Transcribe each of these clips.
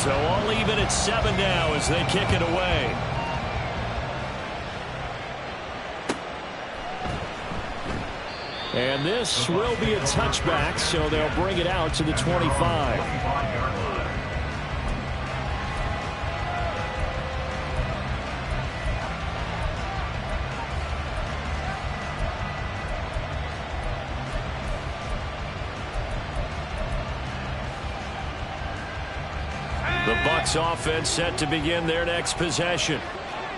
So all even at 7 now as they kick it away. And this will be a touchback, so they'll bring it out to the 25. The Bucs offense set to begin their next possession.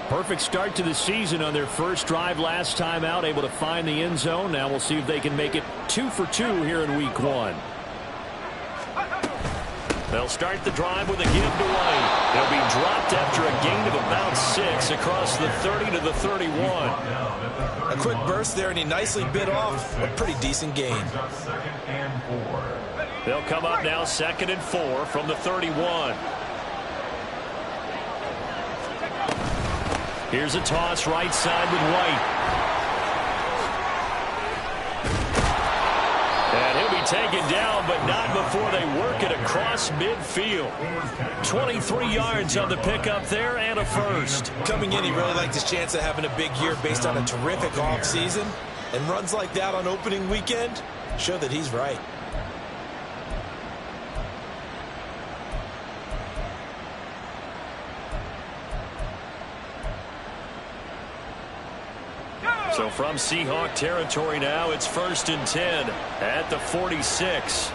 Perfect start to the season on their first drive last time out, able to find the end zone. Now we'll see if they can make it 2 for 2 here in week 1. They'll start the drive with a give to White. They'll be dropped after a gain of about 6 across the 30 to the 31. A quick burst there, and he nicely bit off a pretty decent gain. They'll come up now 2nd and 4 from the 31. Here's a toss right side with White. And he'll be taken down, but not before they work it across midfield. 23 yards on the pickup there and a first. Coming in, he really liked his chance of having a big year based on a terrific offseason. And runs like that on opening weekend show that he's right. So from Seahawk territory now, it's 1st and 10 at the 46.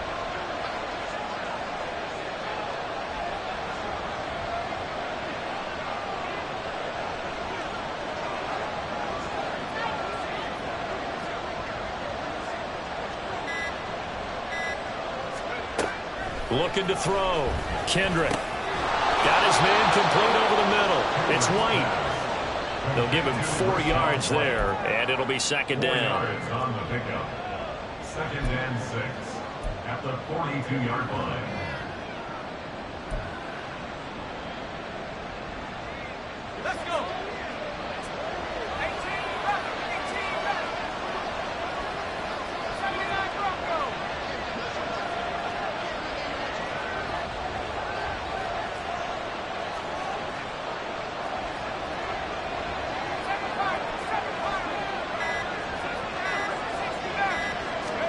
Looking to throw. Kendrick. Got his man complete over the middle. It's White. They'll give him 4 yards there, and it'll be 2nd down. 4 yards on the pickup. 2nd and 6 at the 42-yard line. Let's go.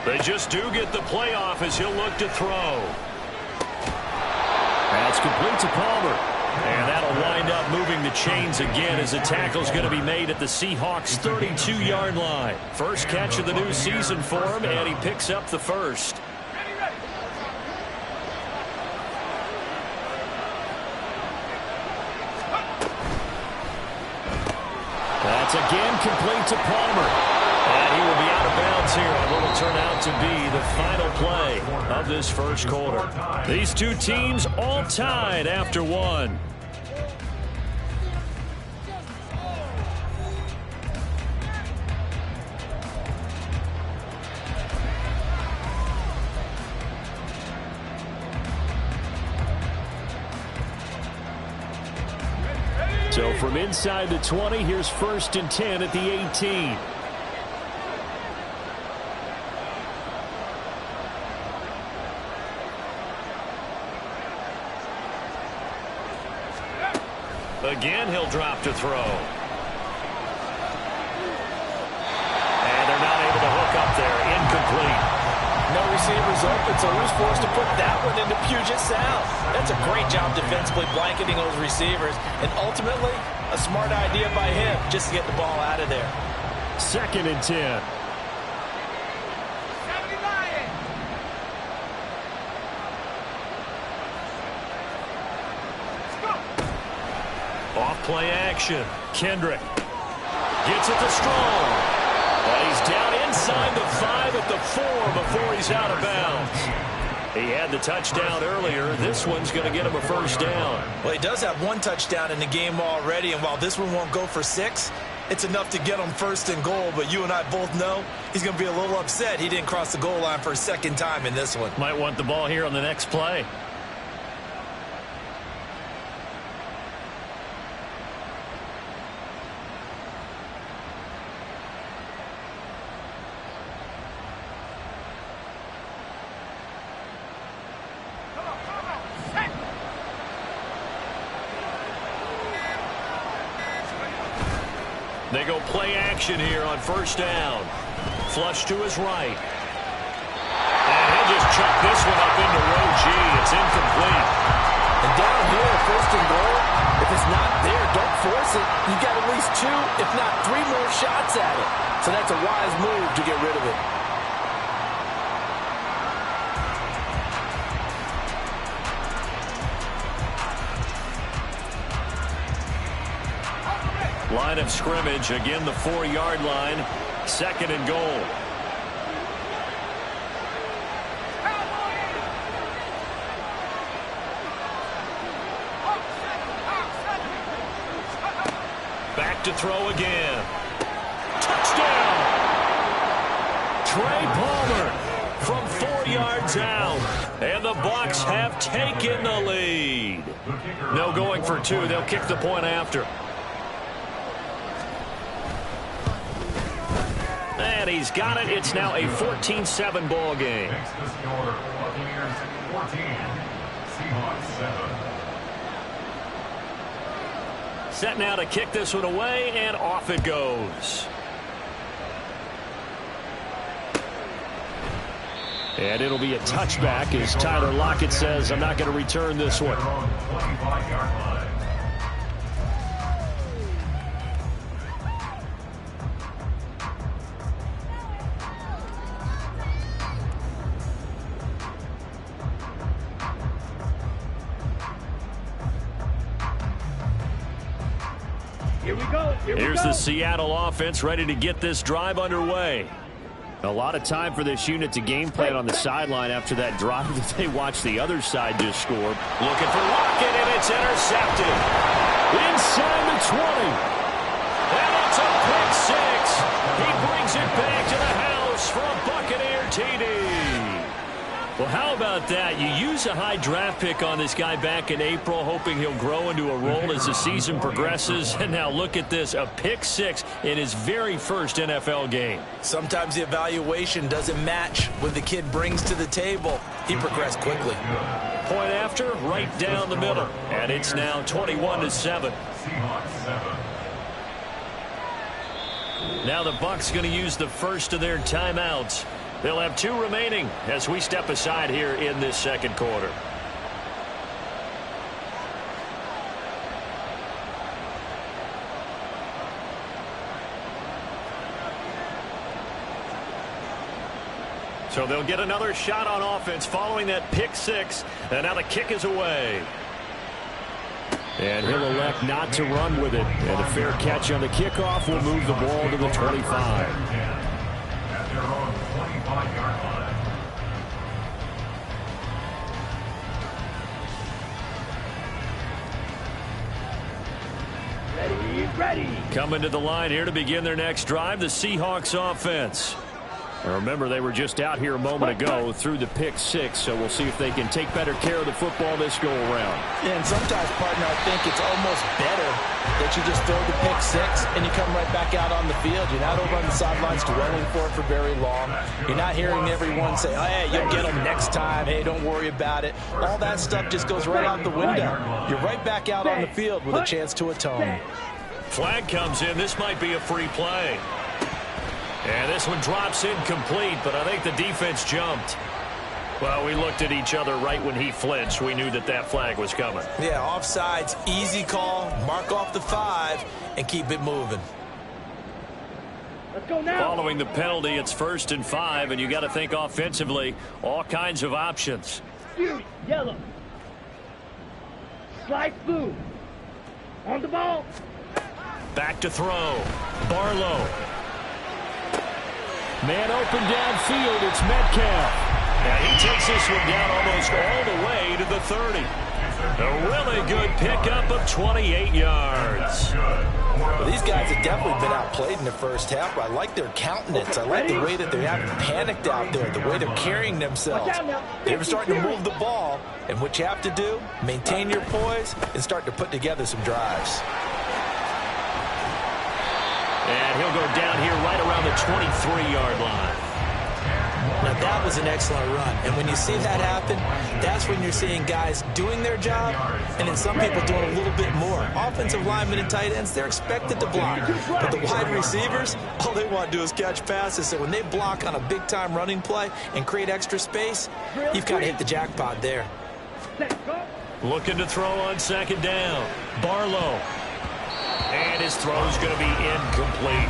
They just do get the playoff as he'll look to throw. That's complete to Palmer. And that'll wind up moving the chains again as the tackle's going to be made at the Seahawks' 32-yard line. First catch of the new season for him, and he picks up the first. That's again complete to Palmer. And he will be out of bounds here on what will turn out to be the final play of this first quarter. These two teams all tied after 1. So from inside the 20, here's 1st and 10 at the 18. Again, he'll drop to throw. And they're not able to hook up there. Incomplete. No receivers open, so who's forced to put that one into Puget Sound? That's a great job defensively blanketing those receivers. And ultimately, a smart idea by him just to get the ball out of there. 2nd and 10. Off-play action. Kendrick gets it to Strong. But he's down inside the 5 at the 4 before he's out of bounds. He had the touchdown earlier. This one's going to get him a first down. Well, he does have 1 touchdown in the game already, and while this one won't go for 6, it's enough to get him 1st and goal. But you and I both know he's going to be a little upset he didn't cross the goal line for a 2nd time in this one. Might want the ball here on the next play. They go play action here on first down. Flush to his right. And he'll just chuck this one up into row G. It's incomplete. And down here, first and goal, if it's not there, don't force it. You've got at least 2, if not 3 more shots at it. So that's a wise move to get rid of it. Line of scrimmage, again the 4-yard line. Second and goal. Back to throw again. Touchdown! Trey Palmer from 4 yards out. And the Bucs have taken the lead. No going for 2. They'll kick the point after. And he's got it. It's now a 14-7 ball game. Next to score, Buccaneers 14, Seahawks 7. Set now to kick this one away, and off it goes. And it'll be a touchback as Tyler Lockett says, I'm not going to return this one. 25-yard line. Here's the Seattle offense ready to get this drive underway. A lot of time for this unit to game plan on the sideline after that drive that they watched the other side just score. Looking for Lockett, and it's intercepted. Inside the 20. And it's a pick 6. He brings it back to the house for a Buccaneer TD. Well, how about that? You use a high draft pick on this guy back in April, hoping he'll grow into a role as the season progresses. And now look at this, a pick 6 in his very first NFL game. Sometimes the evaluation doesn't match what the kid brings to the table. He progressed quickly. Point after, right down the middle. And it's now 21-7. Seahawks 7. Now the Bucs going to use the first of their timeouts. They'll have 2 remaining as we step aside here in this second quarter. So they'll get another shot on offense following that pick 6. And now the kick is away. And he'll elect not to run with it. And a fair catch on the kickoff will move the ball to the 25. At their own 25-yard line. Ready. Coming to the line here to begin their next drive, the Seahawks offense. And remember, they were just out here a moment ago through the pick 6, so we'll see if they can take better care of the football this go-around. And sometimes, partner, I think it's almost better that you just throw the pick 6 and you come right back out on the field. You're not over on the sidelines dwelling for it for very long. You're not hearing everyone say, oh, hey, you'll get them next time. Hey, don't worry about it. All that stuff just goes right out the window. You're right back out on the field with a chance to atone. Flag comes in. This might be a free play. And this one drops incomplete, but I think the defense jumped. Well, we looked at each other right when he flinched. We knew that that flag was coming. Yeah, offsides, easy call, mark off the 5, and keep it moving. Let's go now. Following the penalty, it's 1st and 5, and you got to think offensively, all kinds of options. Yellow. Slide blue. On the ball. Back to throw. Barlow. Man open downfield, it's Metcalf. And he takes this one down almost all the way to the 30. A really good pickup of 28 yards. Well, these guys have definitely been outplayed in the first half, but I like their countenance. I like the way that they haven't panicked out there, the way they're carrying themselves. They're starting to move the ball, and what you have to do, maintain your poise and start to put together some drives. And he'll go down here right around the 23-yard line. Now, that was an excellent run. And when you see that happen, that's when you're seeing guys doing their job and then some people doing a little bit more. Offensive linemen and tight ends, they're expected to block. But the wide receivers, all they want to do is catch passes. So when they block on a big-time running play and create extra space, you've kind of hit the jackpot there. Looking to throw on second down. Barlow. And his throw's going to be incomplete.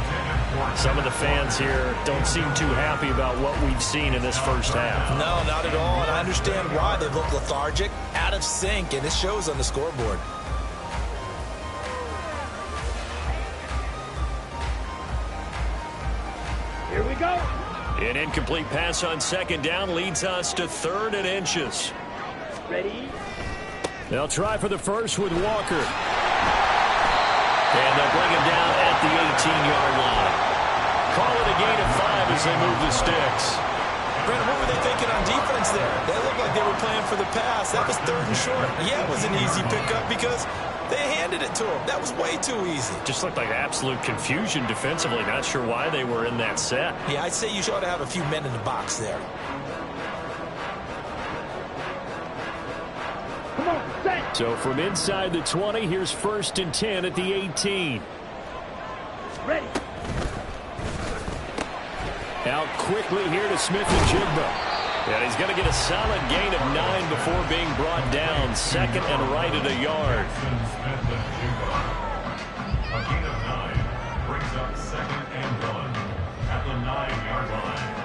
Some of the fans here don't seem too happy about what we've seen in this first half. No, not at all, and I understand why. They look lethargic, out of sync, and it shows on the scoreboard. Here we go. An incomplete pass on second down leads us to 3rd and inches. Ready? They'll try for the first with Walker. And they'll bring him down at the 18-yard line. Call it a gain of 5 as they move the sticks. Brandon, what were they thinking on defense there? That looked like they were playing for the pass. That was 3rd and short. Yeah, it was an easy pickup because they handed it to him. That was way too easy. Just looked like absolute confusion defensively. Not sure why they were in that set. Yeah, I'd say you ought to have a few men in the box there. Come on, set. So from inside the 20, here's 1st and 10 at the 18. Ready. Out quickly here to Smith-Njigba. And he's going to get a solid gain of 9 before being brought down. 2nd and right at a yard. A gain of 9 brings up 2nd and 1 at the 9-yard line.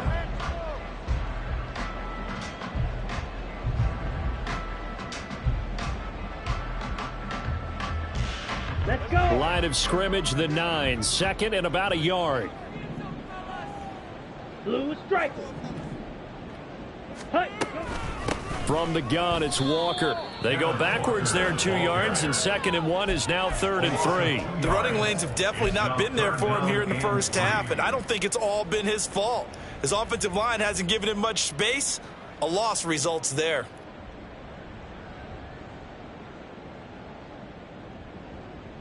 Let's go. Line of scrimmage, the 9. 2nd and about a yard. Blue striker. Hut. From the gun, it's Walker. They go backwards there 2 yards, and 2nd and 1 is now 3rd and 3. The running lanes have definitely not been there for him here in the first half, and I don't think it's all been his fault. His offensive line hasn't given him much space. A loss results there.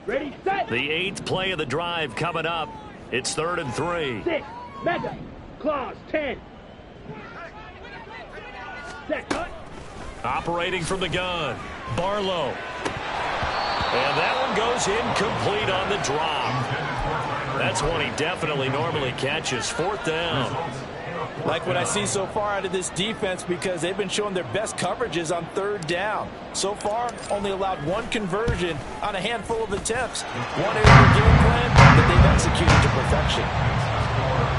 Ready, set. The 8th play of the drive coming up. It's 3rd and 3. 6. Mega. Claws 10. Set. Cut. Operating from the gun. Barlow. And that one goes incomplete on the drop. That's one he definitely normally catches. 4th down. Like what I see so far out of this defense because they've been showing their best coverages on 3rd down. So far, only allowed 1 conversion on a handful of attempts. 1 area of their game plan that they've executed to perfection.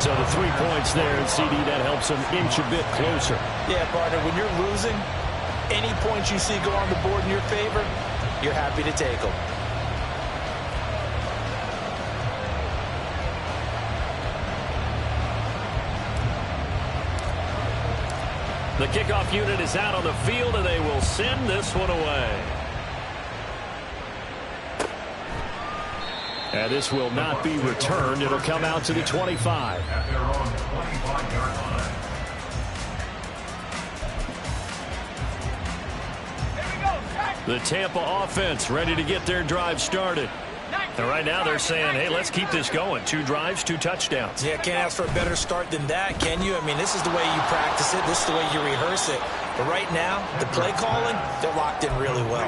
So the 3 points there, and CD, that helps them inch a bit closer. Yeah, partner, when you're losing, any points you see go on the board in your favor, you're happy to take them. The kickoff unit is out on the field, and they will send this one away. And this will not be returned. It'll come out to the 25. At their own 25-yard line. The Tampa offense ready to get their drive started. And right now they're saying, hey, let's keep this going. 2 drives, 2 touchdowns. Yeah, can't ask for a better start than that, can you? I mean, this is the way you practice it. This is the way you rehearse it. But right now, the play calling, they're locked in really well.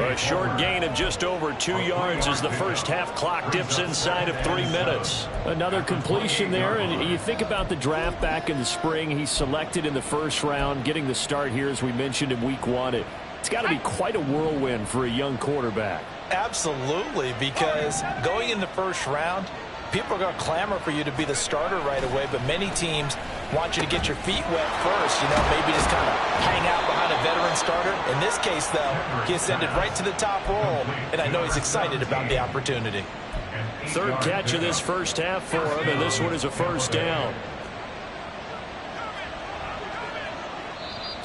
A short gain of just over 2 yards as the first half clock dips inside of 3 minutes. Another completion there, and you think about the draft back in the spring. He's selected in the first round, getting the start here, as we mentioned in week 1. It's got to be quite a whirlwind for a young quarterback. Absolutely, because going in the first round, people are going to clamor for you to be the starter right away, but many teams want you to get your feet wet first, maybe just kind of hang out behind a veteran starter. In this case, though, he ascended right to the top role, and I know he's excited about the opportunity. 3rd catch of this first half for him, and this one is a 1st down.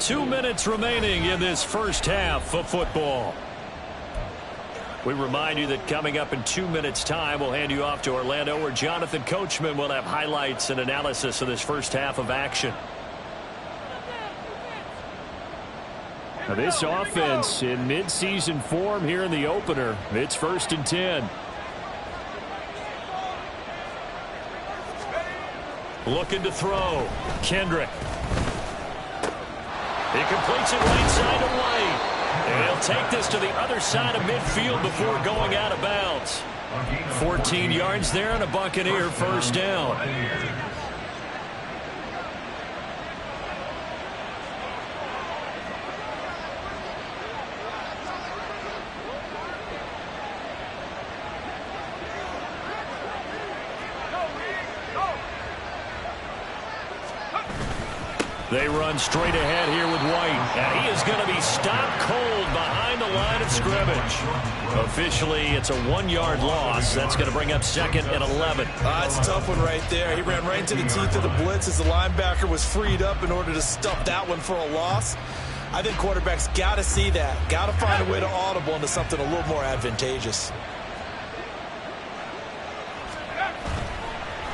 2 minutes remaining in this first half of football. We remind you that coming up in 2 minutes' time, we'll hand you off to Orlando, where Jonathan Coachman will have highlights and analysis of this first half of action. Now this offense in midseason form here in the opener. It's 1st and 10. Looking to throw. Kendrick. He completes it right side to White. And he'll take this to the other side of midfield before going out of bounds. 14 yards there and a Buccaneer first down. They run straight ahead here with White. And he is going to be stopped cold behind the line of scrimmage. Officially, it's a 1-yard loss. That's going to bring up 2nd and 11. It's a tough one right there. He ran right into the teeth of the blitz as the linebacker was freed up in order to stuff that one for a loss. I think quarterbacks got to see that. Got to find a way to audible into something a little more advantageous.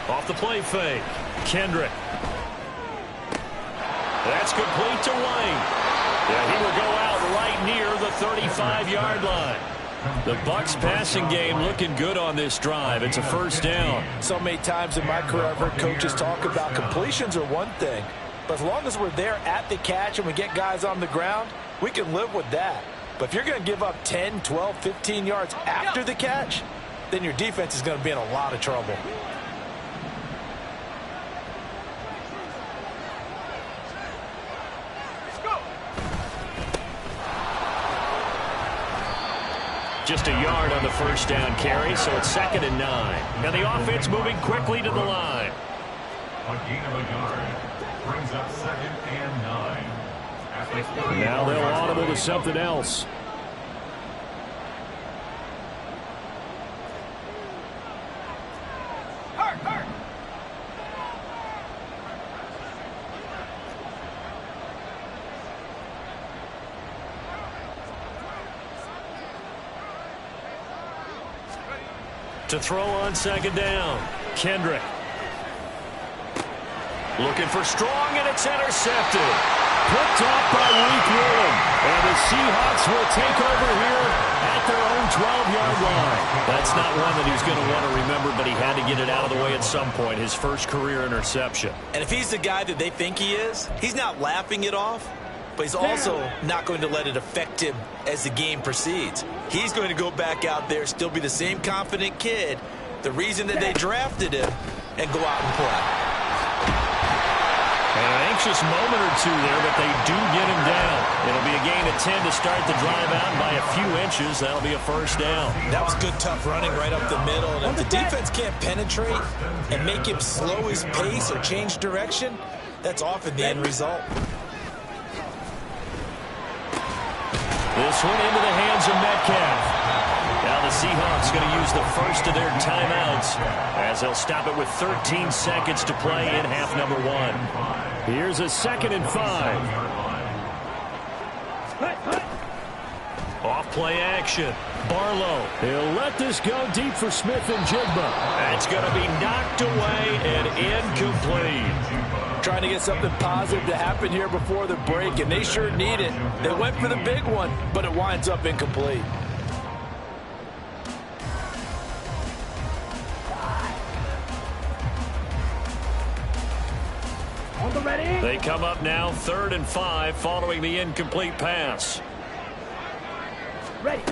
Off the play fake. Kendrick. That's complete to White. Yeah, he will go out right near the 35-yard line. The Bucs passing game looking good on this drive. It's a first down. So many times in my career I've heard coaches talk about completions are one thing, but as long as we're there at the catch and we get guys on the ground, we can live with that. But if you're going to give up 10, 12, 15 yards after the catch, then your defense is going to be in a lot of trouble. Just a yard on the first down carry, so it's 2nd and 9. And the offense moving quickly to the line. A gain of a yard brings up 2nd and 9. Now they'll audible to something else. To throw on 2nd down. Kendrick. Looking for strong, and it's intercepted. Picked off by Week 1. And the Seahawks will take over here at their own 12-yard line. That's not one that he's going to want to remember, but he had to get it out of the way at some point. His first career interception. And if he's the guy that they think he is, he's not laughing it off, but he's also not going to let it affect him as the game proceeds. He's going to go back out there, still be the same confident kid, the reason that they drafted him, and go out and play. And an anxious moment or two there, but they do get him down. It'll be a gain of 10 to start the drive out, and by a few inches, that'll be a first down. That was good, tough running right up the middle. And if the defense can't penetrate and make him slow his pace or change direction, that's often the end result. This one into the hands of Metcalf. Now the Seahawks going to use the first of their timeouts as they'll stop it with 13 seconds to play in half number 1. Here's a 2nd and 5. Off play action. Barlow. He'll let this go deep for Smith and Jigba. That's going to be knocked away and incomplete. Trying to get something positive to happen here before the break, and they sure need it. They went for the big one, but it winds up incomplete. On the ready. They come up now 3rd and 5 following the incomplete pass. Ready.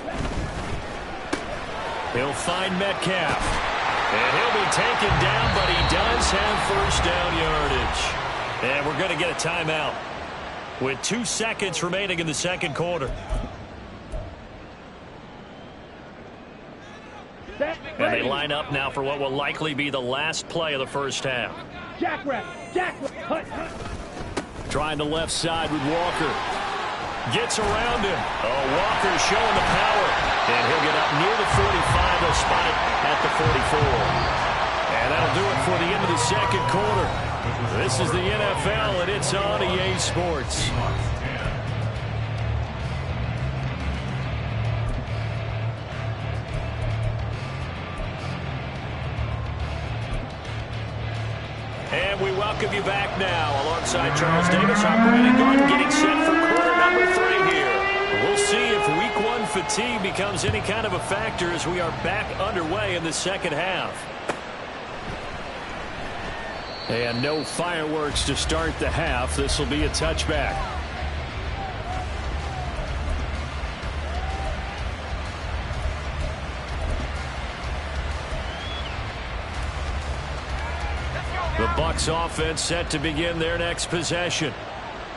He'll find Metcalf. And he'll be taken down, but he does have first down yardage. And we're going to get a timeout with 2 seconds remaining in the second quarter. And they line up now for what will likely be the last play of the first half. Jackrabbit. Hut. Trying the left side with Walker. Gets around him. Oh, Walker showing the power. And he'll get up near the 45. They'll spot it at the 44. And that'll do it for the end of the second quarter. This is the NFL, and it's on EA Sports. And we welcome you back now alongside Charles Davis. I'm Brandon Gordon getting set for quarter number 3 here. We'll see if Week 1 fatigue becomes any kind of a factor as we are back underway in the second half. And no fireworks to start the half. This will be a touchback. The Bucs offense set to begin their next possession.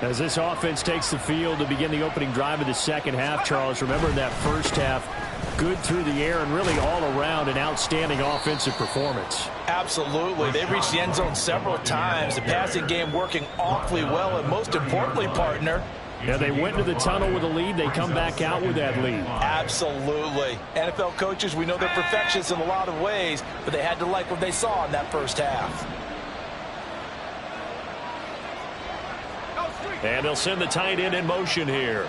As this offense takes the field to begin the opening drive of the second half, Charles, remember in that first half, good through the air and really all around an outstanding offensive performance. Absolutely. They reached the end zone several times. The passing game working awfully well, and most importantly, partner, yeah, they went to the tunnel with a lead. They come back out with that lead. Absolutely. NFL coaches, we know they're perfectionists in a lot of ways, but they had to like what they saw in that first half. And they'll send the tight end in motion here.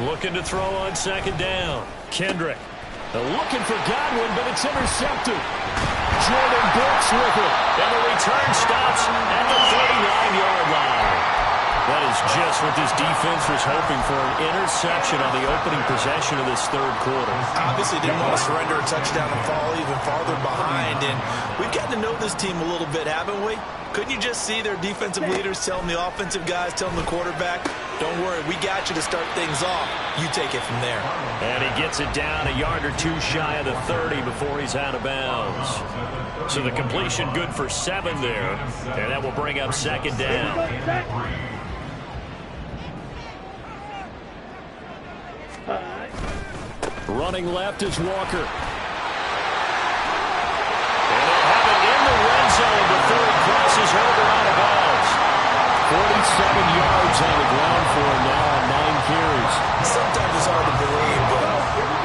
Looking to throw on second down. Kendrick. Looking for Godwin, but it's intercepted. Jordan Brooks with it. And the return stops at the 39-yard line. That is just what this defense was hoping for, an interception on the opening possession of this third quarter. Obviously didn't want to surrender a touchdown and fall even farther behind. And we've gotten to know this team a little bit, haven't we? Couldn't you just see their defensive leaders telling the offensive guys, telling the quarterback, don't worry, we got you to start things off. You take it from there. And he gets it down a yard or two shy of the 30 before he's out of bounds. So the completion good for 7 there. And that will bring up second down. Running left is Walker. And they'll have it in the red zone before he crosses over out of bounds. 47 yards on the ground for him now on 9 carries. Sometimes it's hard to believe, but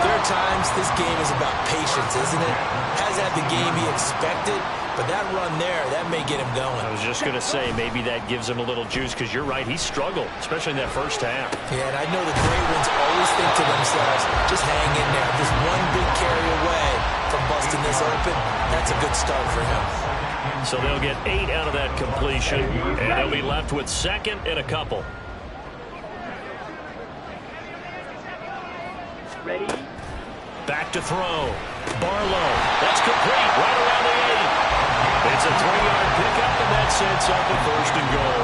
there are times this game is about patience, isn't it? Hasn't had the game he expected, but that run there, that may get him going. I was just going to say, maybe that gives him a little juice, because you're right, he struggled, especially in that first half. Yeah, and I know the great ones always think to themselves, just hang in there. Just one big carry away from busting this open. That's a good start for him. So they'll get 8 out of that completion, and they'll be left with second and a couple. Ready? Back to throw. Barlow. That's complete. Right around the 8. It's a 3-yard pickup, and that sets up a first and goal.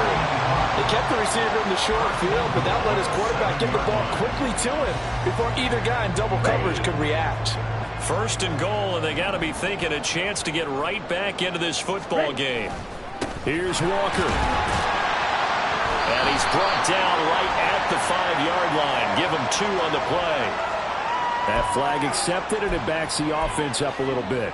They kept the receiver in the short field, but that let his quarterback get the ball quickly to him before either guy in double coverage could react. First and goal, and they got to be thinking a chance to get right back into this football game. Here's Walker. And he's brought down right at the 5-yard line. Give him 2 on the play. That flag accepted, and it backs the offense up a little bit.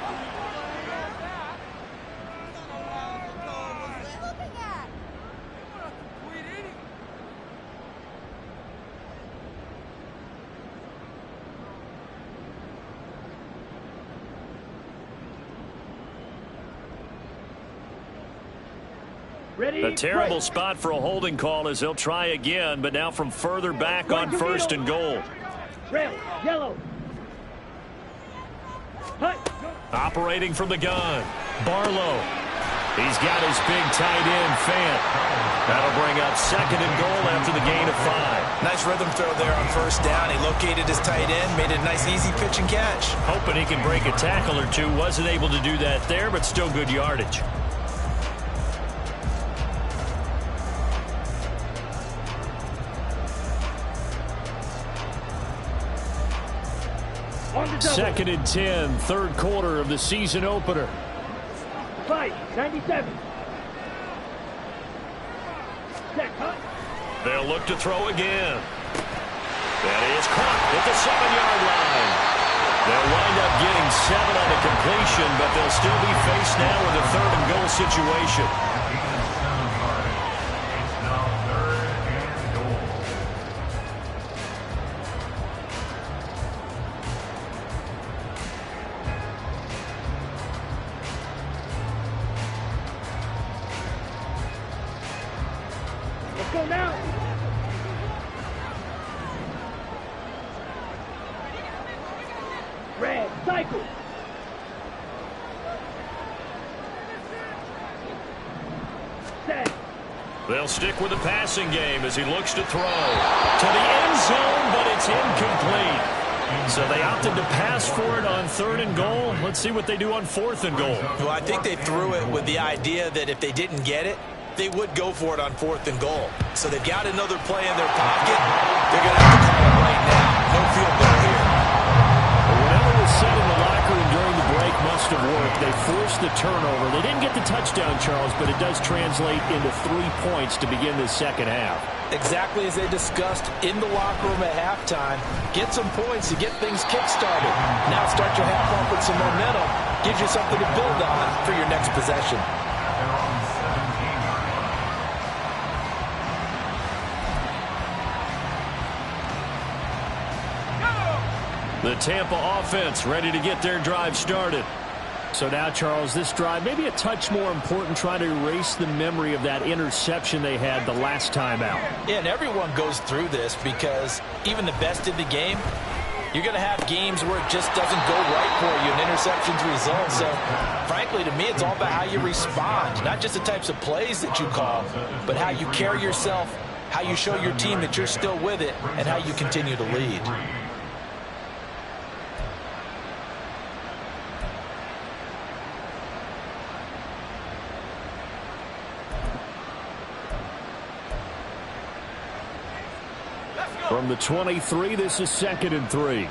A terrible spot for a holding call as they'll try again, but now from further back on first and goal. Red, yellow. Operating from the gun. Barlow. He's got his big tight end, Fant. That'll bring up second and goal after the gain of 5. Nice rhythm throw there on first down. He located his tight end, made it a nice easy pitch and catch. Hoping he can break a tackle or two. Wasn't able to do that there, but still good yardage. Second and 10, third quarter of the season opener. Fight, 97. Set, cut. They'll look to throw again. That is caught at the 7-yard line. They'll wind up getting 7 on the completion, but they'll still be faced now with a third and goal situation. Go now. Red, cycle. Set. They'll stick with the passing game as he looks to throw. To the end zone, but it's incomplete. So they opted to pass for it on 3rd and goal. Let's see what they do on 4th and goal. Well, I think they threw it with the idea that if they didn't get it, they would go for it on 4th and goal. So they've got another play in their pocket. They're going to have to call it right now. No field goal here. Whatever was said in the locker room during the break must have worked. They forced the turnover. They didn't get the touchdown, Charles, but it does translate into 3 points to begin the second half. Exactly as they discussed in the locker room at halftime. Get some points to get things kick-started. Now start your half off with some momentum. Gives you something to build on for your next possession. The Tampa offense ready to get their drive started. So now, Charles, this drive maybe a touch more important, trying to erase the memory of that interception they had the last time out. Yeah, and everyone goes through this because even the best in the game, you're going to have games where it just doesn't go right for you and interceptions result. So, frankly, to me, it's all about how you respond, not just the types of plays that you call, but how you carry yourself, how you show your team that you're still with it, and how you continue to lead. From the 23, this is 2nd and 3.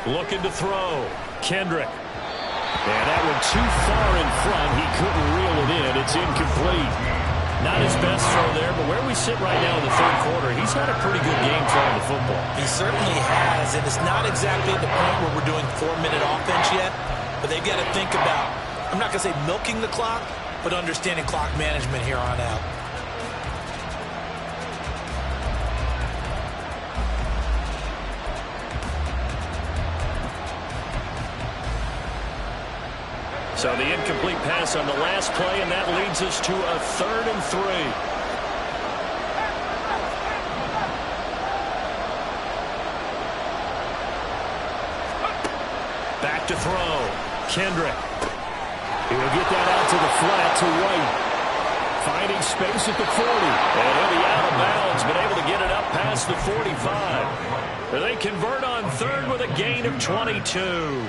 Looking to throw. Kendrick. And that one too far in front. He couldn't reel it in. It's incomplete. Not his best throw there, but where we sit right now in the 3rd quarter, he's had a pretty good game throwing the football. He certainly has, and it's not exactly at the point where we're doing 4-minute offense yet, but they've got to think about, I'm not going to say milking the clock, but understanding clock management here on out. So the incomplete pass on the last play, and that leads us to a 3rd and 3. Back to throw. Kendrick. He will get that out to the flat to White. Finding space at the 40. And he'll be out of bounds, but able to get it up past the 45. They convert on 3rd with a gain of 22.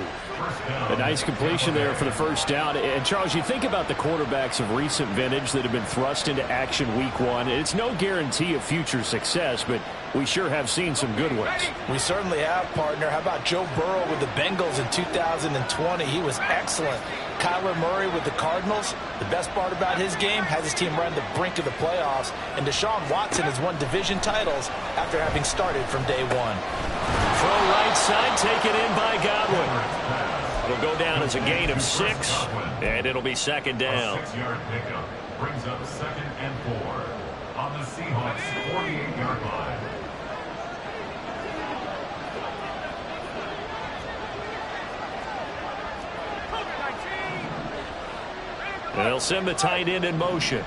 A nice completion there for the first down. And, Charles, you think about the quarterbacks of recent vintage that have been thrust into action week 1. It's no guarantee of future success, but we sure have seen some good ones. We certainly have, partner. How about Joe Burrow with the Bengals in 2020? He was excellent. Kyler Murray with the Cardinals. The best part about his game, has his team right on the brink of the playoffs. And Deshaun Watson has won division titles after having started from day 1. Throw right side, taken in by Godwin. It'll go down as a gain of 6, and it'll be 2nd down. A 6-yard pickup brings up 2nd and 4 on the Seahawks 48-yard line. And they'll send the tight end in motion.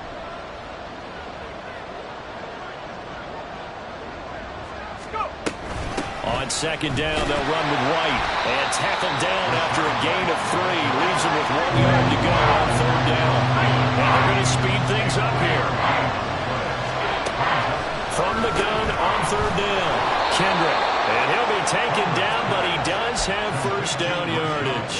On 2nd down, they'll run with White. And tackled down after a gain of 3. Leaves him with 1 yard to go on 3rd down. And they're going to speed things up here. From the gun on 3rd down, Kendrick. And he'll be taken down, but he does have first down yardage.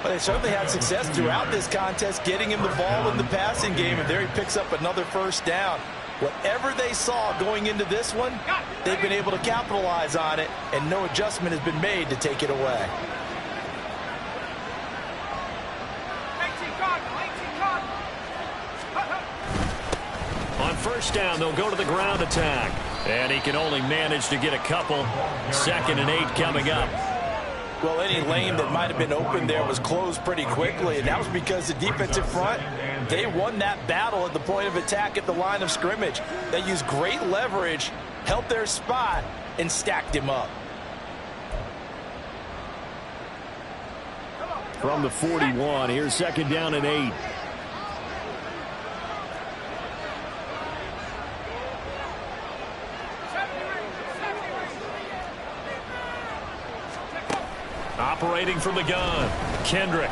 Well, they certainly had success throughout this contest getting him the ball in the passing game, and there he picks up another first down. Whatever they saw going into this one, they've been able to capitalize on it, and no adjustment has been made to take it away. On 1st down, they'll go to the ground attack. And he can only manage to get a couple. 2nd and 8 coming up. Well, any lane that might have been open there was closed pretty quickly, and that was because the defensive front, they won that battle at the point of attack at the line of scrimmage. They used great leverage, held their spot, and stacked him up. From the 41, here's 2nd down and 8. Operating from the gun, Kendrick.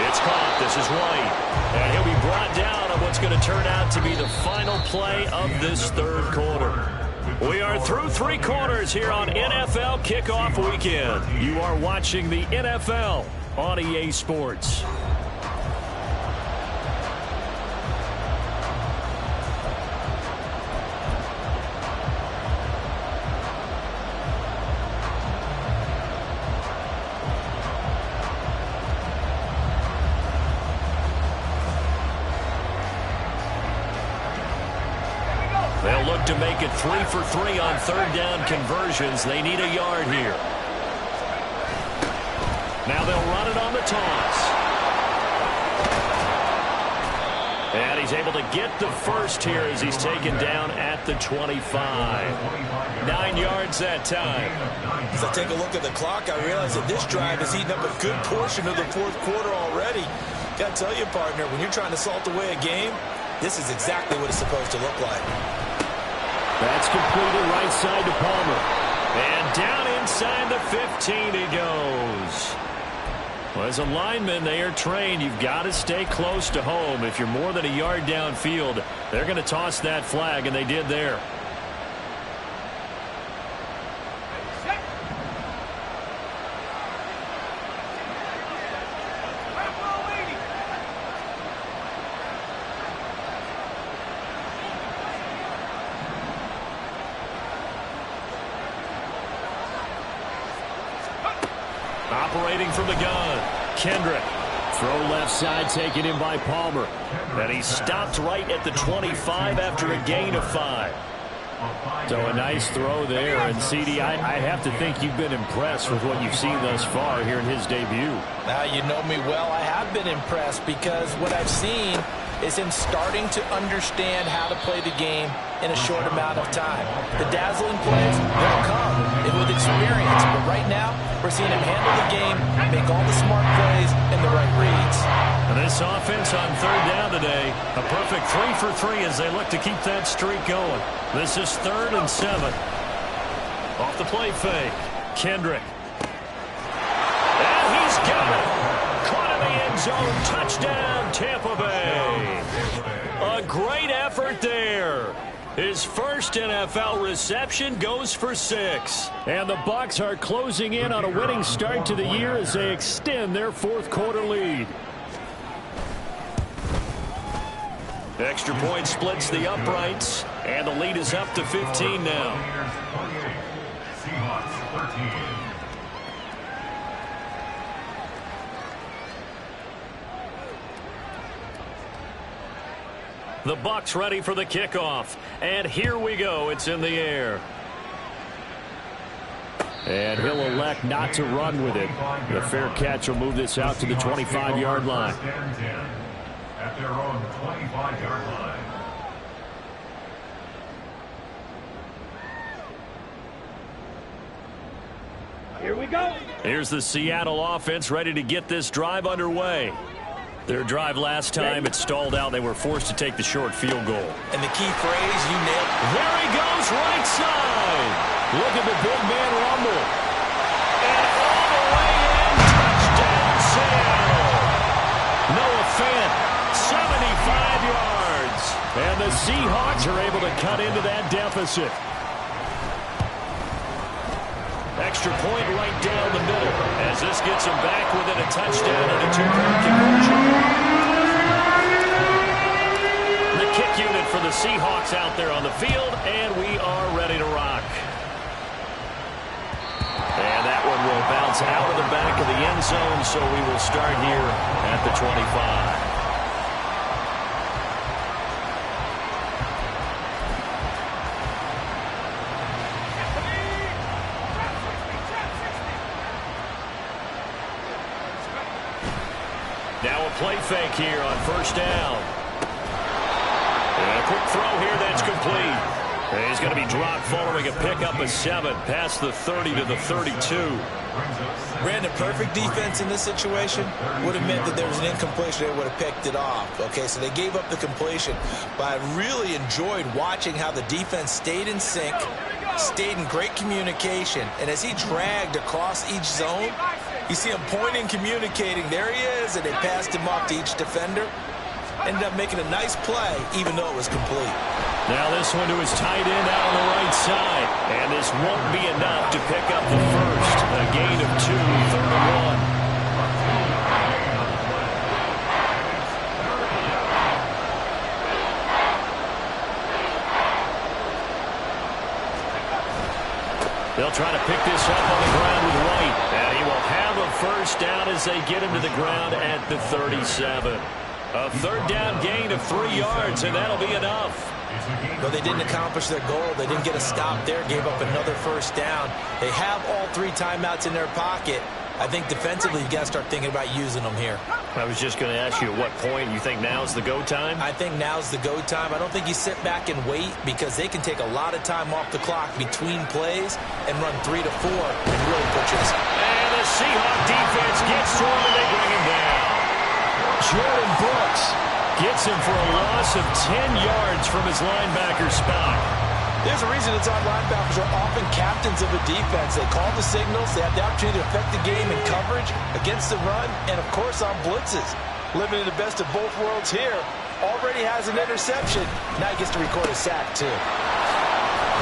It's caught. This is White. And he'll be brought down on what's going to turn out to be the final play of this third quarter. We are through 3 quarters here on NFL Kickoff Weekend. You are watching the NFL on EA Sports. They'll look to make it 3 for 3 on third down conversions. They need a yard here. Now they'll run it on the toss. And he's able to get the first here as he's taken down at the 25. 9 yards that time. As I take a look at the clock, I realize that this drive has eaten up a good portion of the fourth quarter already. Got to tell you, partner, when you're trying to salt away a game, this is exactly what it's supposed to look like. That's completed right side to Palmer. And down inside the 15 he goes. Well, as a lineman, they are trained. You've got to stay close to home. If you're more than a yard downfield, they're going to toss that flag, and they did there. Operating from the gun, Kendrick. Throw left side, taken in by Palmer. And he stopped right at the 25 after a gain of 5. So a nice throw there. And, CD, I have to think you've been impressed with what you've seen thus far here in his debut. Now, you know me well. I have been impressed because what I've seen is him starting to understand how to play the game in a short amount of time. The dazzling plays, they'll come with experience. But right now, we're seeing him handle the game, make all the smart plays, and the right reads. And this offense on third down today, a perfect 3 for 3 as they look to keep that streak going. This is 3rd and 7. Off the play fake, Kendrick. And he's got it. Caught in the end zone. Touchdown, Tampa Bay. A great effort there. His first NFL reception goes for 6. And the Bucs are closing in on a winning start to the year as they extend their fourth quarter lead. Extra point splits the uprights, and the lead is up to 15 now. Seahawks 13. The Bucs ready for the kickoff. And here we go. It's in the air. And he'll elect not to run with it. The fair catch will move this out to the 25-yard line. At their own 25-yard line. Here we go. Here's the Seattle offense ready to get this drive underway. Their drive last time, it stalled out. They were forced to take the short field goal. And the key phrase, you nailed it. There he goes, right side. Look at the big man rumble. And all the way in, touchdown Seattle. Noah Fant, 75 yards. And the Seahawks are able to cut into that deficit. Extra point right down the middle as this gets them back within a touchdown and a 2-point conversion. The kick unit for the Seahawks out there on the field, and we are ready to rock. And that one will bounce out of the back of the end zone, so we will start here at the 25. Now a play fake here on first down. And a quick throw here that's complete. And he's going to be dropped following a pickup of 7 past the 30 to the 32. Brandon, perfect defense in this situation would have meant that there was an incompletion. They would have picked it off. Okay, so they gave up the completion. But I really enjoyed watching how the defense stayed in sync, stayed in great communication, and as he dragged across each zone, you see him pointing, communicating. There he is, and they passed him off to each defender. Ended up making a nice play, even though it was complete. Now this one to his tight end out on the right side. And this won't be enough to pick up the first. A gain of 2, 3rd and 1. They'll try to pick this up on the ground with White. And he will have a first down as they get him to the ground at the 37. A 3rd down gain of 3 yards, and that'll be enough. But they didn't accomplish their goal. They didn't get a stop there, gave up another first down. They have all 3 timeouts in their pocket. I think defensively, you got to start thinking about using them here. I was just going to ask you at what point you think now's the go time? I think now's the go time. I don't think you sit back and wait because they can take a lot of time off the clock between plays and run 3 to 4 and really put you. And the Seahawk defense gets to him and they bring him down. Jordan Brooks gets him for a loss of 10 yards from his linebacker spot. There's a reason inside linebackers are often captains of a defense. They call the signals. They have the opportunity to affect the game in coverage, against the run, and, of course, on blitzes. Living in the best of both worlds here. Already has an interception. Now he gets to record a sack, too.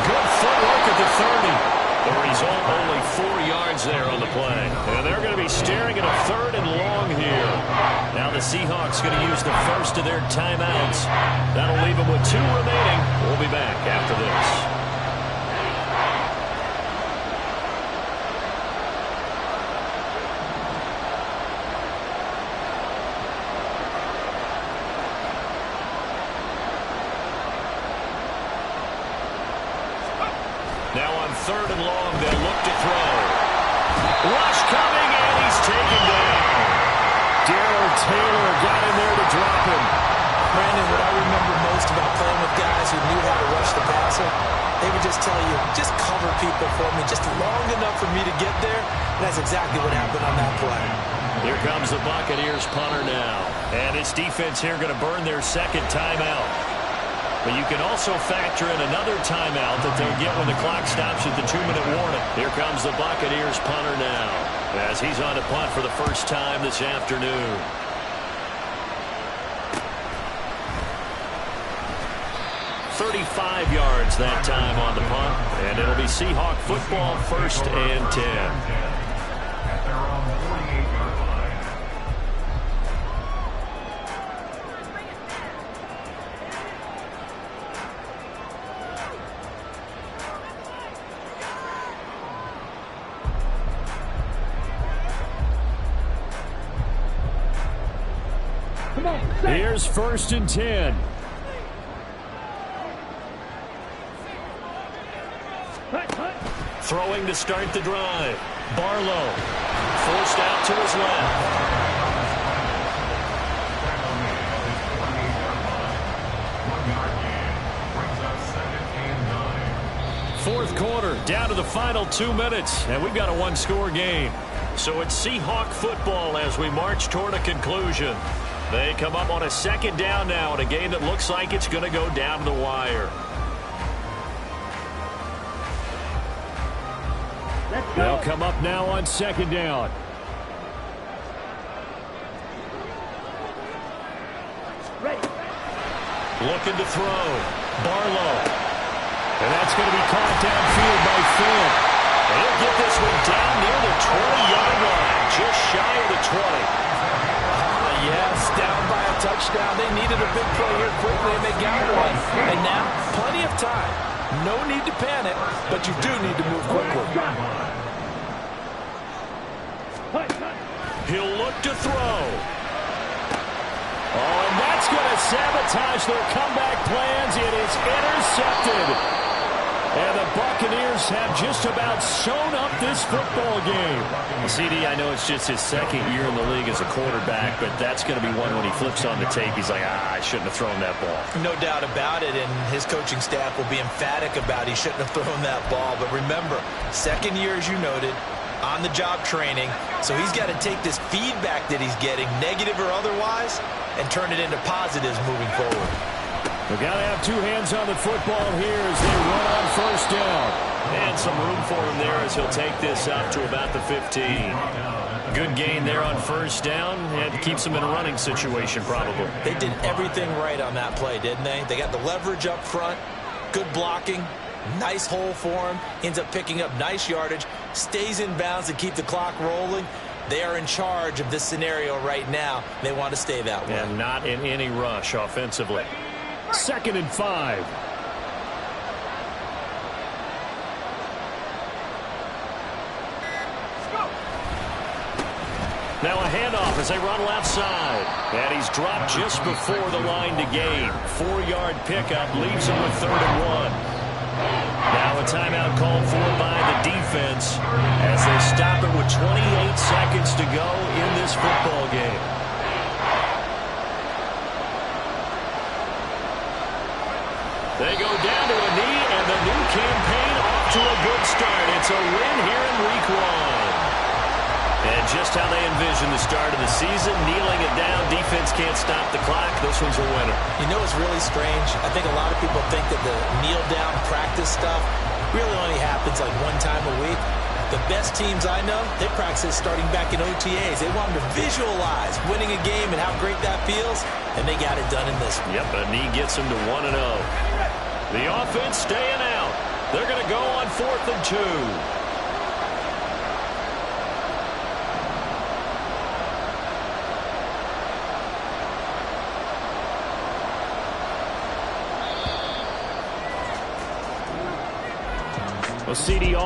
Good footwork at the 30. The result, only 4 yards there on the play. And they're going to be staring at a 3rd and long here. Now the Seahawks going to use the first of their timeouts. That'll leave them with 2 remaining. We'll be back after this. Now on 3rd and long, they'll look to throw. Rush coming, and he's taken down. Darrell Taylor got in there to drop him. Brandon, what I remember most about playing with guys who knew how to rush the passer, they would just tell you, just cover people for me, just long enough for me to get there. And that's exactly what happened on that play. Here comes the Buccaneers punter now. And this defense here going to burn their 2nd timeout. But you can also factor in another timeout that they'll get when the clock stops at the 2-minute warning. Here comes the Buccaneers punter now as he's on to punt for the first time this afternoon. "35 yards that time on the punt, and it'll be Seahawk football, 1st and 10. At their own 48-yard line. Here's 1st and 10. Throwing to start the drive. Barlow forced out to his left. Fourth quarter, down to the final 2 minutes, and we've got a 1-score game. So it's Seahawk football as we march toward a conclusion. They come up on a 2nd down now in a game that looks like it's going to go down to the wire. They'll come up now on 2nd down. Looking to throw. Barlow. And that's going to be caught downfield by Finn. And he'll get this one down near the 20-yard line, just shy of the 20. Yes, down by a touchdown. They needed a big play here quickly, and they got one. And now, plenty of time. No need to panic, but you do need to move quickly. He'll look to throw. Oh, and that's going to sabotage their comeback plans. It is intercepted. And the Buccaneers have just about sewn up this football game. CD, I know it's just his 2nd year in the league as a quarterback, but that's going to be one when he flips on the tape. He's like, I shouldn't have thrown that ball. No doubt about it, and his coaching staff will be emphatic about he shouldn't have thrown that ball. But remember, 2nd year, as you noted, on-the-job training. So he's got to take this feedback that he's getting, negative or otherwise, and turn it into positives moving forward. They've got to have 2 hands on the football here as they run on 1st down. And some room for him there as he'll take this up to about the 15. Good gain there on first down. And keeps him in a running situation probably. They did everything right on that play, didn't they? They got the leverage up front, good blocking, nice hole for him, ends up picking up nice yardage, stays in bounds to keep the clock rolling. They are in charge of this scenario right now. They want to stay that way. And not in any rush offensively. 2nd and 5. Now a handoff as they run left side. And he's dropped just before the line to gain. 4-yard pickup leaves him with 3rd and 1. Now a timeout called for by the defense as they stop it with 28 seconds to go in this football game. They go down to a knee, and the new campaign off to a good start. It's a win here in week 1. And just how they envision the start of the season, kneeling it down, defense can't stop the clock. This one's a winner. You know what's really strange? I think a lot of people think that the kneel-down practice stuff really only happens like one time a week. The best teams I know, they practice starting back in OTAs. They want them to visualize winning a game and how great that feels, and they got it done in this one. Yep, a knee gets them to 1-0. The offense staying out. They're going to go on 4th and 2. A CD